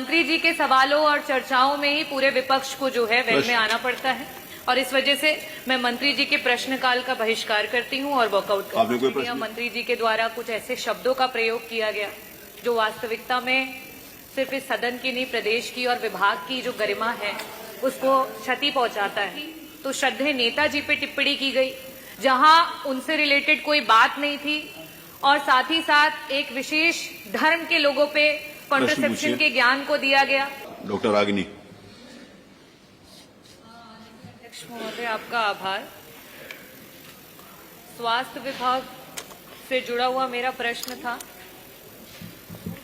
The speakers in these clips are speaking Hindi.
मंत्री जी के सवालों और चर्चाओं में ही पूरे विपक्ष को जो है वेल में आना पड़ता है और इस वजह से मैं मंत्री जी के प्रश्नकाल का बहिष्कार करती हूं और वॉकआउट करती हूं। मंत्री जी के द्वारा कुछ ऐसे शब्दों का प्रयोग किया गया जो वास्तविकता में सिर्फ इस सदन की नहीं, प्रदेश की और विभाग की जो गरिमा है उसको क्षति पहुंचाता है। तो श्रद्धेय नेताजी पे टिप्पणी की गई जहां उनसे रिलेटेड कोई बात नहीं थी और साथ ही साथ एक विशेष धर्म के लोगों पे कॉन्ट्रसेप्शन के ज्ञान को दिया गया। डॉक्टर रागिनी। अध्यक्ष महोदय, आपका आभार। स्वास्थ्य विभाग से जुड़ा हुआ मेरा प्रश्न था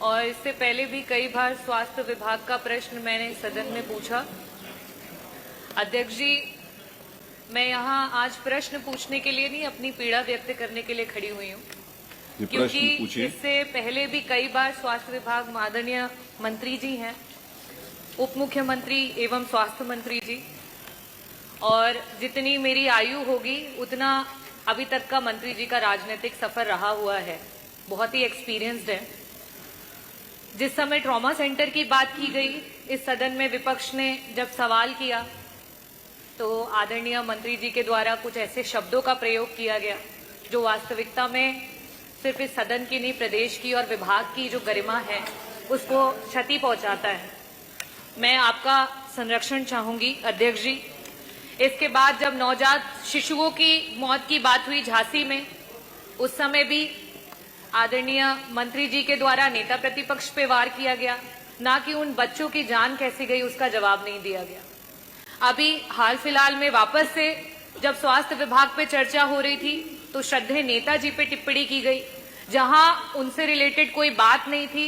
और इससे पहले भी कई बार स्वास्थ्य विभाग का प्रश्न मैंने सदन में पूछा। अध्यक्ष जी, मैं यहाँ आज प्रश्न पूछने के लिए नहीं, अपनी पीड़ा व्यक्त करने के लिए खड़ी हुई हूँ, क्योंकि इससे पहले भी कई बार स्वास्थ्य विभाग माननीय मंत्री जी हैं, उप मुख्यमंत्री एवं स्वास्थ्य मंत्री जी, और जितनी मेरी आयु होगी उतना अभी तक का मंत्री जी का राजनीतिक सफर रहा हुआ है, बहुत ही एक्सपीरियंस्ड है। जिस समय ट्रॉमा सेंटर की बात की गई इस सदन में विपक्ष ने जब सवाल किया तो आदरणीय मंत्री जी के द्वारा कुछ ऐसे शब्दों का प्रयोग किया गया जो वास्तविकता में सिर्फ इस सदन की नहीं, प्रदेश की और विभाग की जो गरिमा है उसको क्षति पहुंचाता है। मैं आपका संरक्षण चाहूंगी अध्यक्ष जी। इसके बाद जब नवजात शिशुओं की मौत की बात हुई झांसी में, उस समय भी आदरणीय मंत्री जी के द्वारा नेता प्रतिपक्ष पे वार किया गया, ना कि उन बच्चों की जान कैसी गई उसका जवाब नहीं दिया गया। अभी हाल फिलहाल में वापस से जब स्वास्थ्य विभाग पे चर्चा हो रही थी तो श्रद्धेय नेताजी पे टिप्पणी की गई जहां उनसे रिलेटेड कोई बात नहीं थी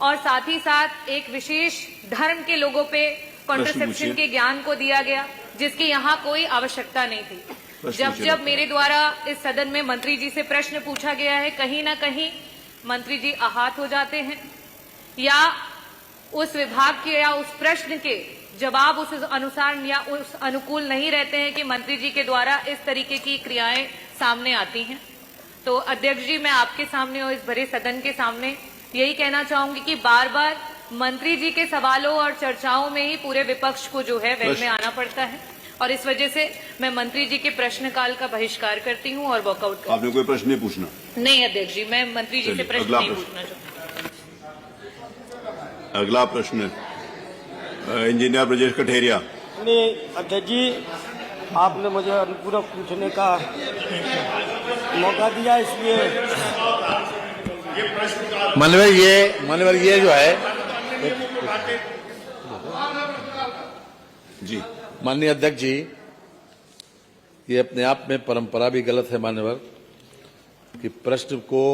और साथ ही साथ एक विशेष धर्म के लोगों पे कॉन्ट्रसेप्शन के ज्ञान को दिया गया जिसकी यहाँ कोई आवश्यकता नहीं थी। जब मेरे द्वारा इस सदन में मंत्री जी से प्रश्न पूछा गया है, कहीं ना कहीं मंत्री जी आहत हो जाते हैं या उस विभाग के या उस प्रश्न के जवाब उस अनुसार या उस अनुकूल नहीं रहते हैं कि मंत्री जी के द्वारा इस तरीके की क्रियाएं सामने आती हैं। तो अध्यक्ष जी, मैं आपके सामने और इस भरे सदन के सामने यही कहना चाहूंगी कि बार बार मंत्री जी के सवालों और चर्चाओं में ही पूरे विपक्ष को जो है वेल में आना पड़ता है और इस वजह से मैं मंत्री जी के प्रश्नकाल का बहिष्कार करती हूँ और वॉकआउट करती हूँ। आपने कोई प्रश्न नहीं पूछना? नहीं अध्यक्ष जी, मैं मंत्री जी से प्रश्न नहीं पूछना चाहती। अगला प्रश्न इंजीनियर ब्रजेश कठेरिया। नहीं अध्यक्ष जी, आपने मुझे अनुपूरक पूछने का मौका दिया, इसलिए माननीय ये जो है जी, माननीय अध्यक्ष जी, ये अपने आप में परंपरा भी गलत है मान्यवर कि प्रश्न को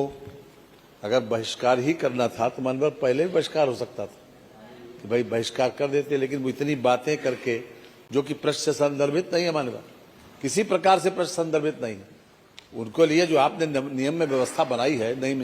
अगर बहिष्कार ही करना था तो मान्यवर पहले भी बहिष्कार हो सकता था कि भाई बहिष्कार कर देते, लेकिन वो इतनी बातें करके जो कि प्रश्न से संदर्भित नहीं है मान्यवर, किसी प्रकार से प्रश्न संदर्भित नहीं है, उनको लिए जो आपने नियम में व्यवस्था बनाई है नहीं